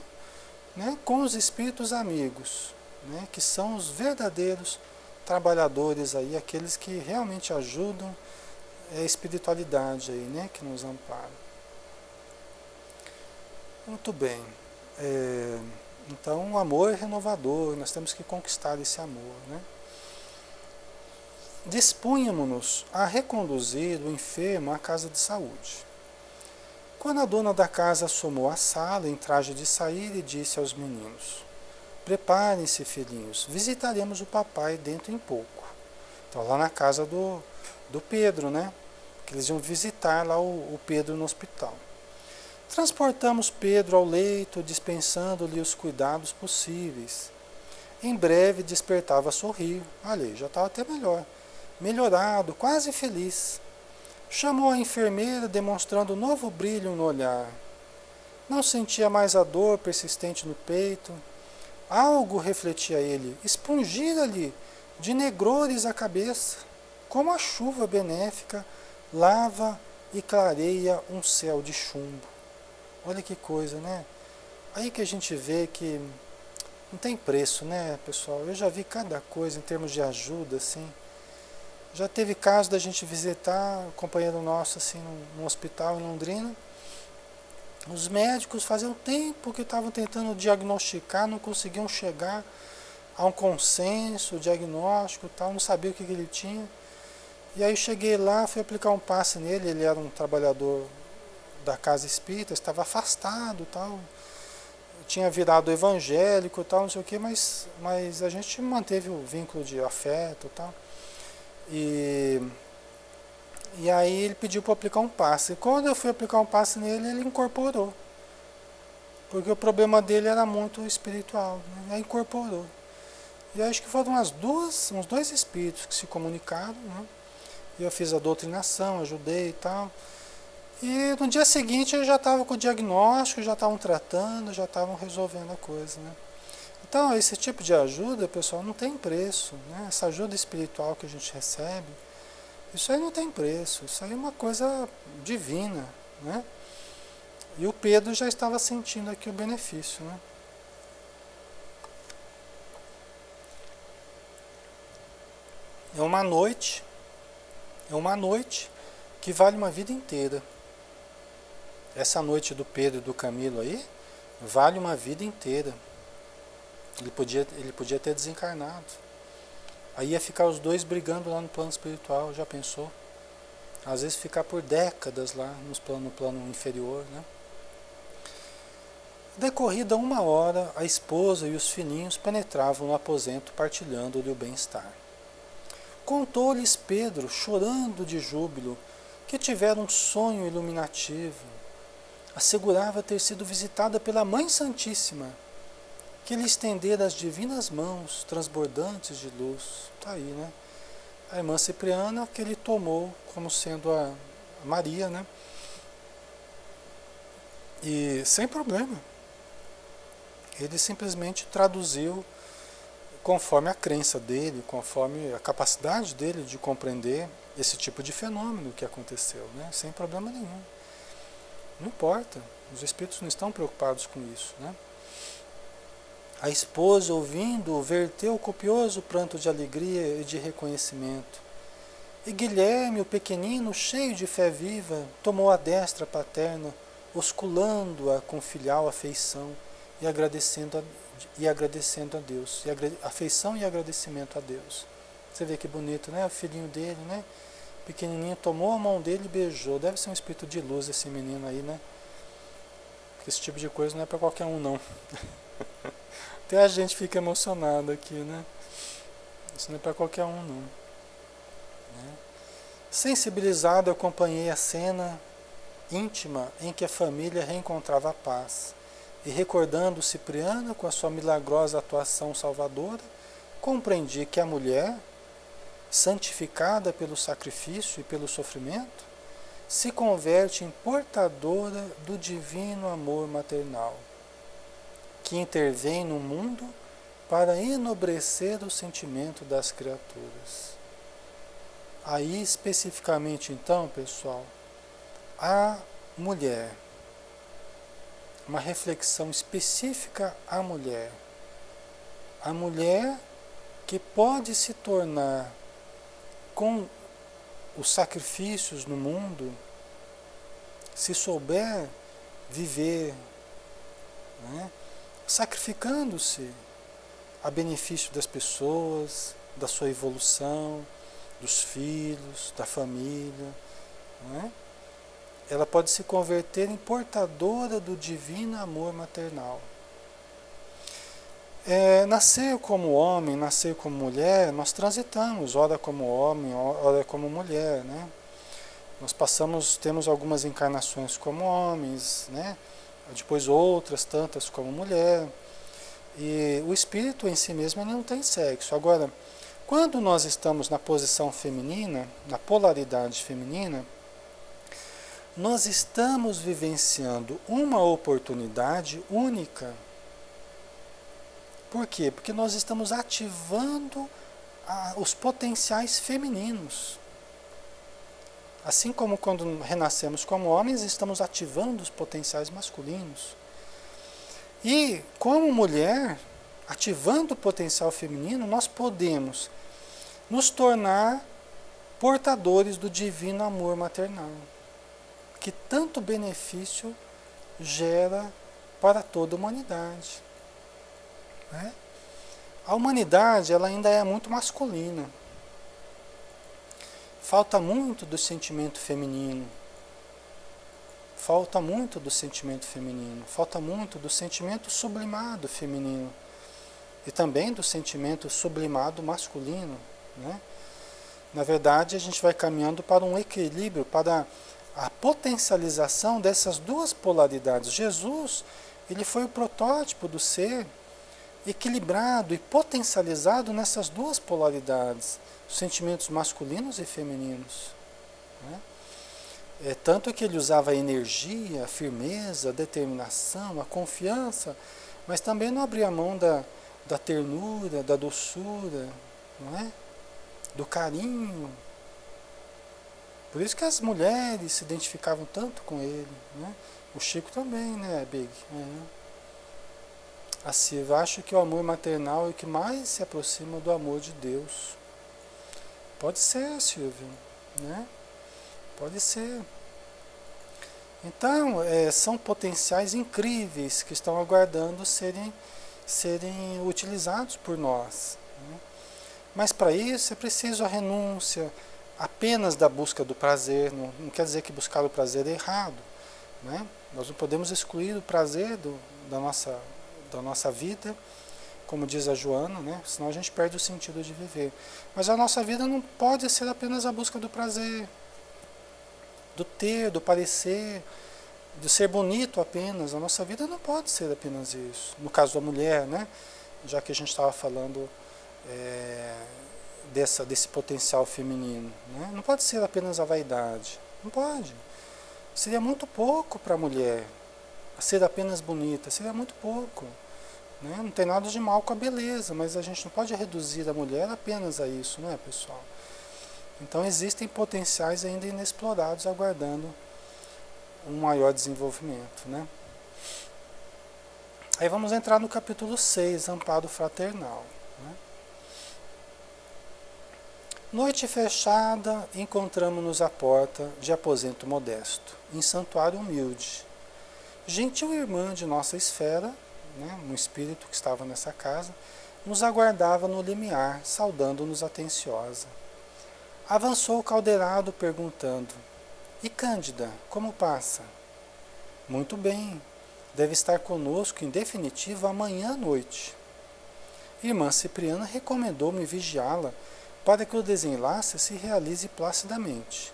né, com os espíritos amigos, né, que são os verdadeiros trabalhadores aí, aqueles que realmente ajudam é a espiritualidade aí, né, que nos ampara. Muito bem. Então o amor é renovador, nós temos que conquistar esse amor, né? Dispunhamos-nos a reconduzir o enfermo à casa de saúde. Quando a dona da casa assomou à sala em traje de sair e disse aos meninos: preparem-se, filhinhos, visitaremos o papai dentro em pouco. Então lá na casa do Pedro, né? Que eles iam visitar lá o Pedro no hospital. Transportamos Pedro ao leito, dispensando-lhe os cuidados possíveis. Em breve despertava a sorrir. Olha, já estava até melhor. Melhorado, quase feliz. Chamou a enfermeira, demonstrando novo brilho no olhar. Não sentia mais a dor persistente no peito. Algo, refletia ele, expungira-lhe de negrores a cabeça, como a chuva benéfica lava e clareia um céu de chumbo. Olha que coisa, né? Aí que a gente vê que não tem preço, né, pessoal? Eu já vi cada coisa em termos de ajuda, assim. Já teve caso da gente visitar um companheiro nosso, assim, num hospital em Londrina. Os médicos faziam tempo que estavam tentando diagnosticar, não conseguiam chegar a um consenso diagnóstico e tal, não sabia o que ele tinha. E aí cheguei lá, fui aplicar um passe nele, ele era um trabalhador da casa espírita, estava afastado e tal, tinha virado evangélico e tal, não sei o que, mas a gente manteve o vínculo de afeto e tal. E aí ele pediu para aplicar um passe. E quando eu fui aplicar um passe nele, ele incorporou. Porque o problema dele era muito espiritual, né? Aí incorporou. E acho que foram uns dois espíritos que se comunicaram, né? E eu fiz a doutrinação, ajudei e tal. E no dia seguinte eu já estava com o diagnóstico, já estavam tratando, já estavam resolvendo a coisa, né? Então esse tipo de ajuda, pessoal, não tem preço, né? Essa ajuda espiritual que a gente recebe, isso aí não tem preço, isso aí é uma coisa divina, né? E o Pedro já estava sentindo aqui o benefício, né? É uma noite que vale uma vida inteira. Essa noite do Pedro e do Camilo aí, vale uma vida inteira. Ele podia ter desencarnado. Aí ia ficar os dois brigando lá no plano espiritual, já pensou? Às vezes ficar por décadas lá no plano inferior, né? Decorrida 1 hora, a esposa e os filhinhos penetravam no aposento, partilhando-lhe o bem-estar. Contou-lhes Pedro, chorando de júbilo, que tivera um sonho iluminativo. Assegurava ter sido visitada pela Mãe Santíssima, que lhe estendera as divinas mãos, transbordantes de luz. Está aí, né? A irmã Cipriana, que ele tomou como sendo a Maria, né? E sem problema. Ele simplesmente traduziu conforme a crença dele, conforme a capacidade dele de compreender esse tipo de fenômeno que aconteceu, né? Sem problema nenhum. Não importa, os espíritos não estão preocupados com isso, né? A esposa, ouvindo, verteu copioso pranto de alegria e de reconhecimento. E Guilherme, o pequenino, cheio de fé viva, tomou a destra paterna, osculando-a com filial afeição e agradecendo a Deus. Afeição e agradecimento a Deus. Você vê que bonito, né? O filhinho dele, né? Pequenininho, tomou a mão dele e beijou. Deve ser um espírito de luz esse menino aí, né? Porque esse tipo de coisa não é para qualquer um, não. Até a gente fica emocionado aqui, né? Isso não é para qualquer um, não. Né? Sensibilizado, acompanhei a cena íntima em que a família reencontrava a paz. E recordando Cipriana com a sua milagrosa atuação salvadora, compreendi que a mulher, santificada pelo sacrifício e pelo sofrimento, se converte em portadora do divino amor maternal, que intervém no mundo para enobrecer o sentimento das criaturas. Aí, especificamente, então, pessoal, a mulher, uma reflexão específica à mulher. A mulher que pode se tornar os sacrifícios no mundo, se souber viver, né, sacrificando-se a benefício das pessoas, da sua evolução, dos filhos, da família, né, ela pode se converter em portadora do divino amor maternal. Nascer como homem, nascer como mulher, nós transitamos, ora como homem, ora como mulher, né? Nós temos algumas encarnações como homens, né? Depois outras tantas como mulher. E o espírito em si mesmo não tem sexo. Agora, quando nós estamos na posição feminina, na polaridade feminina, nós estamos vivenciando uma oportunidade única. Por quê? Porque nós estamos ativando os potenciais femininos. Assim como quando renascemos como homens, estamos ativando os potenciais masculinos. E como mulher, ativando o potencial feminino, nós podemos nos tornar portadores do divino amor maternal, que tanto benefício gera para toda a humanidade. Né? A humanidade ela ainda é muito masculina. Falta muito do sentimento feminino. Falta muito do sentimento feminino. Falta muito do sentimento sublimado feminino. E também do sentimento sublimado masculino. Né? Na verdade, a gente vai caminhando para um equilíbrio, para a potencialização dessas duas polaridades. Jesus, ele foi o protótipo do ser equilibrado e potencializado nessas duas polaridades, os sentimentos masculinos e femininos. Né? Tanto que ele usava a energia, a firmeza, a determinação, a confiança, mas também não abria mão da ternura, da doçura, não é? Do carinho. Por isso que as mulheres se identificavam tanto com ele. Né? O Chico também, né, Big? A Silva, acho que o amor maternal é o que mais se aproxima do amor de Deus. Pode ser, Silvia, né? Pode ser. Então, são potenciais incríveis que estão aguardando serem utilizados por nós. Né? Mas para isso é preciso a renúncia apenas da busca do prazer. Não quer dizer que buscar o prazer é errado. Né? Nós não podemos excluir o prazer da nossa vida, como diz a Joana, né? Senão a gente perde o sentido de viver. Mas a nossa vida não pode ser apenas a busca do prazer, do ter, do parecer, de ser bonito apenas. A nossa vida não pode ser apenas isso. No caso da mulher, né? Já que a gente estava falando desse potencial feminino. Né? Não pode ser apenas a vaidade. Não pode. Seria muito pouco para a mulher. Ser apenas bonita, seria muito pouco. Né? Não tem nada de mal com a beleza, mas a gente não pode reduzir a mulher apenas a isso, não é, pessoal? Então existem potenciais ainda inexplorados aguardando um maior desenvolvimento. Né? Aí vamos entrar no capítulo 6, Amparo Fraternal. Né? Noite fechada, encontramo-nos à porta de aposento modesto, em santuário humilde. Gentil irmã de nossa esfera, né, um espírito que estava nessa casa, nos aguardava no limiar, saudando-nos atenciosa. Avançou o caldeirado perguntando: "E Cândida, como passa?" "Muito bem, deve estar conosco em definitivo amanhã à noite." Irmã Cipriana recomendou-me vigiá-la para que o desenlace se realize placidamente.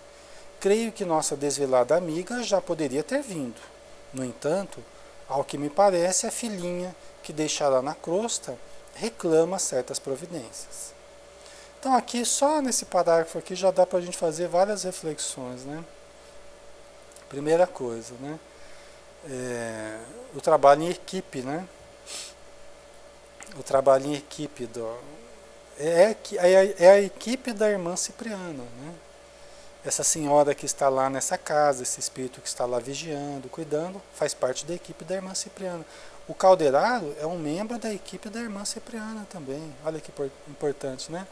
Creio que nossa desvelada amiga já poderia ter vindo. No entanto, ao que me parece, a filhinha que deixará na crosta reclama certas providências. Então aqui, só nesse parágrafo aqui, já dá para a gente fazer várias reflexões. Né? Primeira coisa, né? O trabalho em equipe. Né? O trabalho em equipe é a equipe da irmã Cipriana. Né? Essa senhora que está lá nessa casa, esse espírito que está lá vigiando, cuidando, faz parte da equipe da irmã Cipriana. O caldeirado é um membro da equipe da irmã Cipriana também. Olha que importante, né?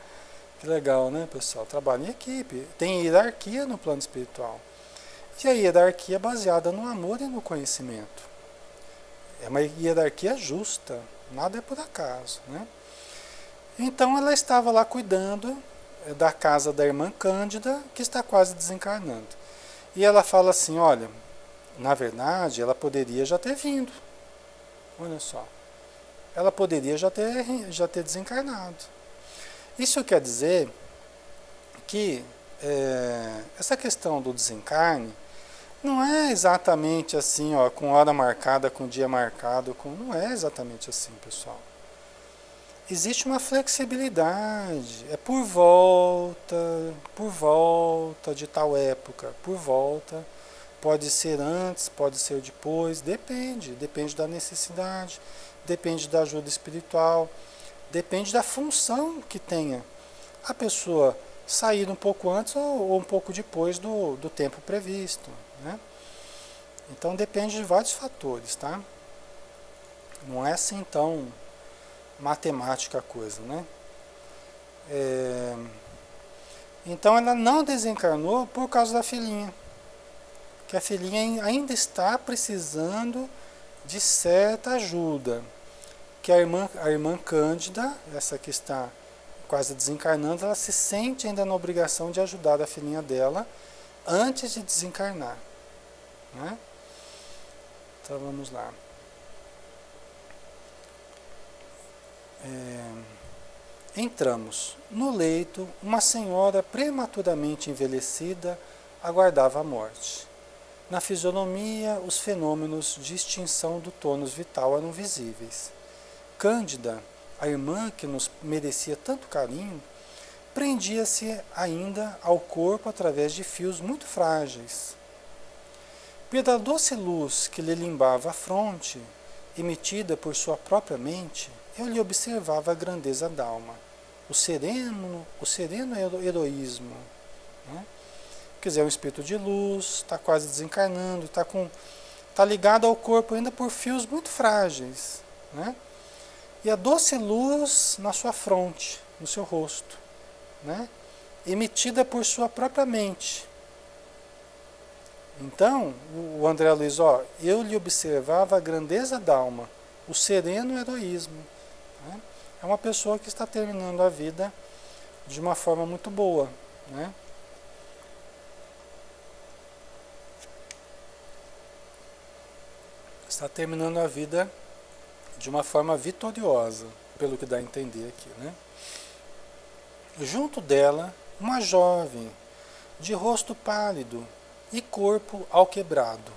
Que legal, né, pessoal? Trabalho em equipe. Tem hierarquia no plano espiritual. E a hierarquia é baseada no amor e no conhecimento. É uma hierarquia justa. Nada é por acaso, né? Então ela estava lá cuidando da casa da irmã Cândida, que está quase desencarnando. E ela fala assim, olha, na verdade ela poderia já ter vindo. Olha só. Ela poderia já ter desencarnado. Isso quer dizer que essa questão do desencarne não é exatamente assim, ó, com hora marcada, com dia marcado, não é exatamente assim, pessoal. Existe uma flexibilidade, é por volta de tal época, por volta, pode ser antes, pode ser depois, depende da necessidade, depende da ajuda espiritual, depende da função que tenha a pessoa sair um pouco antes ou um pouco depois do tempo previsto, né? Então depende de vários fatores, tá? Não é assim tão matemática a coisa, né? Então ela não desencarnou por causa da filhinha, que a filhinha ainda está precisando de certa ajuda, que a irmã Cândida, essa que está quase desencarnando, ela se sente ainda na obrigação de ajudar a filhinha dela antes de desencarnar, né? Então vamos lá. Entramos. No leito, uma senhora prematuramente envelhecida aguardava a morte. Na fisionomia, os fenômenos de extinção do tônus vital eram visíveis. Cândida, a irmã que nos merecia tanto carinho, prendia-se ainda ao corpo através de fios muito frágeis. Pela doce luz que lhe limbava a fronte, emitida por sua própria mente, eu lhe observava a grandeza da alma, o sereno heroísmo, né? Quer dizer, é um espírito de luz, está quase desencarnando, está ligado ao corpo ainda por fios muito frágeis, né? E a doce luz na sua fronte, no seu rosto, né? Emitida por sua própria mente. Então, o André Luiz, eu lhe observava a grandeza da alma, o sereno heroísmo. Né? É uma pessoa que está terminando a vida de uma forma muito boa, né? Está terminando a vida de uma forma vitoriosa, pelo que dá a entender aqui, né? Junto dela, uma jovem, de rosto pálido e corpo alquebrado.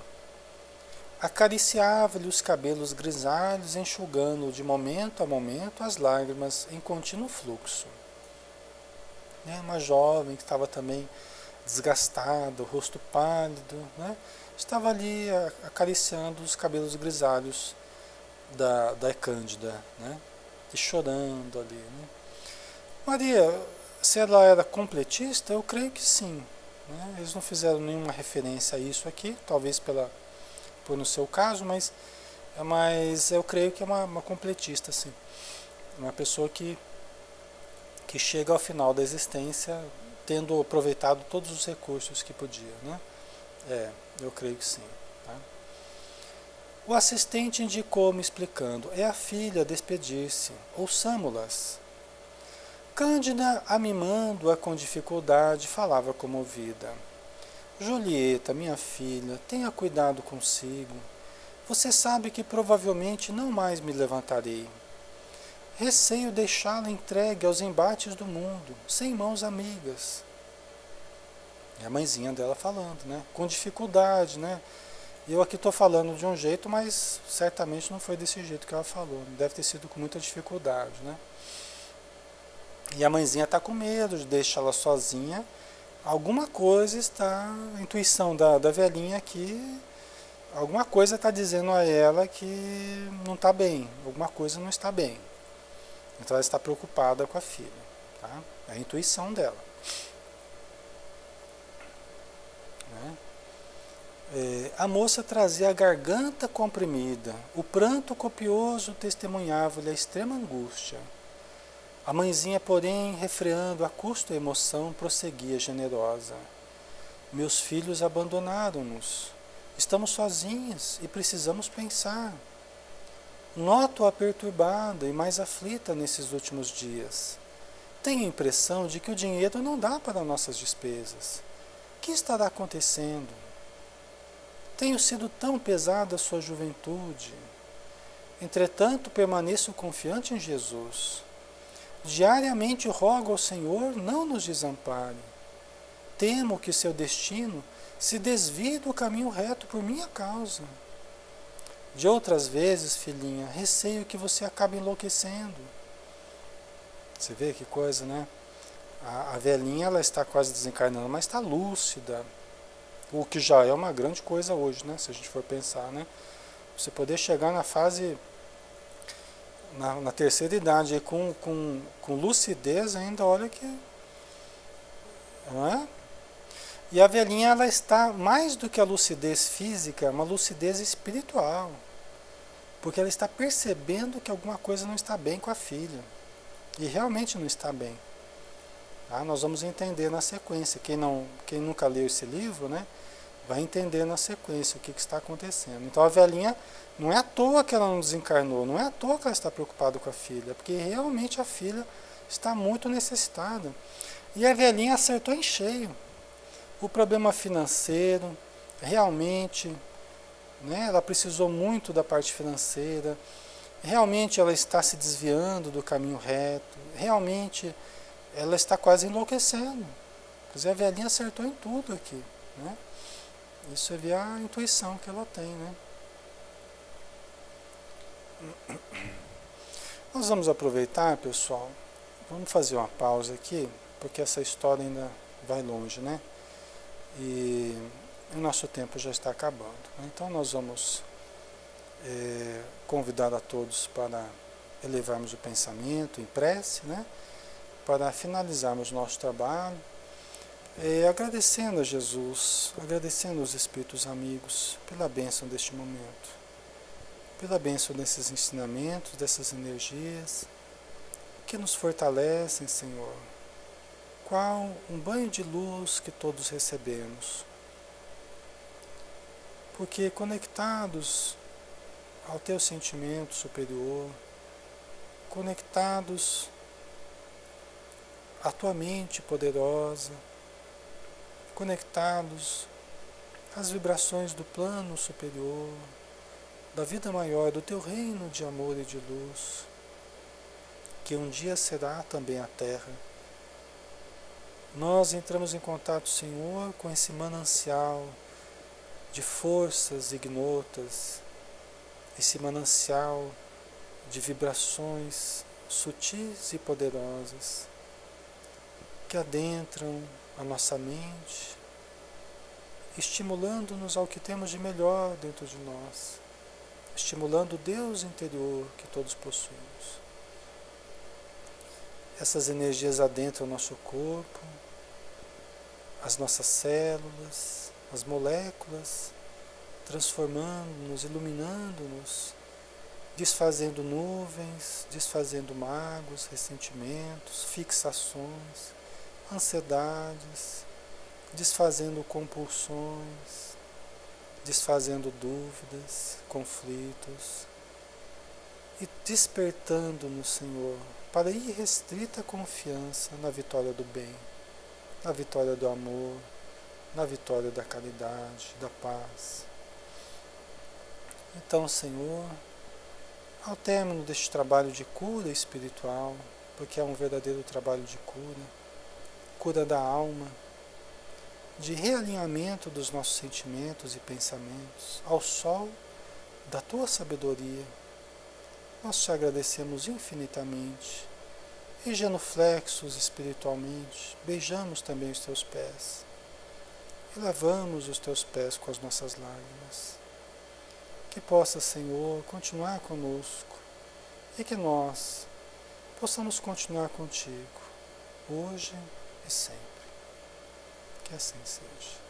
Acariciava-lhe os cabelos grisalhos, enxugando de momento a momento as lágrimas em contínuo fluxo. Uma jovem que estava também desgastada, o rosto pálido, né? Estava ali acariciando os cabelos grisalhos da Cândida, né? E chorando ali, né? Maria, se ela era completista, eu creio que sim, né? Eles não fizeram nenhuma referência a isso aqui, talvez por no seu caso, mas eu creio que é uma completista, sim. Uma pessoa que chega ao final da existência tendo aproveitado todos os recursos que podia, né? Eu creio que sim. Tá? O assistente indicou-me explicando, é a filha a despedir-se, ouçamo-las. Cândida, amimando-a com dificuldade, falava comovida. Julieta, minha filha, tenha cuidado consigo. Você sabe que provavelmente não mais me levantarei. Receio deixá-la entregue aos embates do mundo, sem mãos amigas. É a mãezinha dela falando, né? Com dificuldade, né? Eu aqui estou falando de um jeito, mas certamente não foi desse jeito que ela falou. Deve ter sido com muita dificuldade, né? E a mãezinha está com medo de deixá-la sozinha. Alguma coisa está, a intuição da velhinha aqui, alguma coisa está dizendo a ela que não está bem, alguma coisa não está bem. Então ela está preocupada com a filha. Tá? É a intuição dela. A moça trazia a garganta comprimida, o pranto copioso testemunhava-lhe a extrema angústia. A mãezinha, porém, refreando a custo a emoção, prosseguia generosa. Meus filhos abandonaram-nos. Estamos sozinhas e precisamos pensar. Noto-a perturbada e mais aflita nesses últimos dias. Tenho a impressão de que o dinheiro não dá para nossas despesas. O que estará acontecendo? Tenho sido tão pesada a sua juventude. Entretanto, permaneço confiante em Jesus. Diariamente rogo ao Senhor, não nos desampare. Temo que seu destino se desvie do caminho reto por minha causa. De outras vezes, filhinha, receio que você acabe enlouquecendo. Você vê que coisa, né? A velhinha, ela está quase desencarnando, mas está lúcida. O que já é uma grande coisa hoje, né? Se a gente for pensar, né? Você poder chegar na fase, na terceira idade, aí, com lucidez ainda, olha que... Não é? E a velhinha, ela está, mais do que a lucidez física, uma lucidez espiritual. Porque ela está percebendo que alguma coisa não está bem com a filha. E realmente não está bem. Tá? Nós vamos entender na sequência. Quem nunca leu esse livro, né, vai entender na sequência o que está acontecendo. Então a velhinha, não é à toa que ela não desencarnou, não é à toa que ela está preocupada com a filha, porque realmente a filha está muito necessitada. E a velhinha acertou em cheio. O problema financeiro, realmente, né, ela precisou muito da parte financeira, realmente ela está se desviando do caminho reto, realmente ela está quase enlouquecendo. Quer dizer, a velhinha acertou em tudo aqui, né? Isso é ver a intuição que ela tem, né? Nós vamos aproveitar, pessoal, vamos fazer uma pausa aqui, porque essa história ainda vai longe, né? E o nosso tempo já está acabando, né? Então nós vamos convidar a todos para elevarmos o pensamento em prece, né? Para finalizarmos nosso trabalho, agradecendo a Jesus, agradecendo aos Espíritos amigos pela bênção deste momento, pela bênção desses ensinamentos, dessas energias que nos fortalecem, Senhor. Qual um banho de luz que todos recebemos, porque conectados ao teu sentimento superior, conectados à tua mente poderosa, conectados às vibrações do plano superior, da vida maior, do teu reino de amor e de luz, que um dia será também a Terra. Nós entramos em contato, Senhor, com esse manancial de forças ignotas, esse manancial de vibrações sutis e poderosas que adentram a nossa mente, estimulando-nos ao que temos de melhor dentro de nós, estimulando o Deus interior que todos possuímos. Essas energias adentram o nosso corpo, as nossas células, as moléculas, transformando-nos, iluminando-nos, desfazendo nuvens, desfazendo mágoas, ressentimentos, fixações, ansiedades, desfazendo compulsões, desfazendo dúvidas, conflitos e despertando-nos, Senhor, para irrestrita confiança na vitória do bem, na vitória do amor, na vitória da caridade, da paz. Então, Senhor, ao término deste trabalho de cura espiritual, porque é um verdadeiro trabalho de cura, cura da alma, de realinhamento dos nossos sentimentos e pensamentos ao sol da tua sabedoria, nós te agradecemos infinitamente e genuflexos espiritualmente, beijamos também os teus pés e lavamos os teus pés com as nossas lágrimas. Que possa, Senhor, continuar conosco e que nós possamos continuar contigo, hoje e sempre. Que assim seja.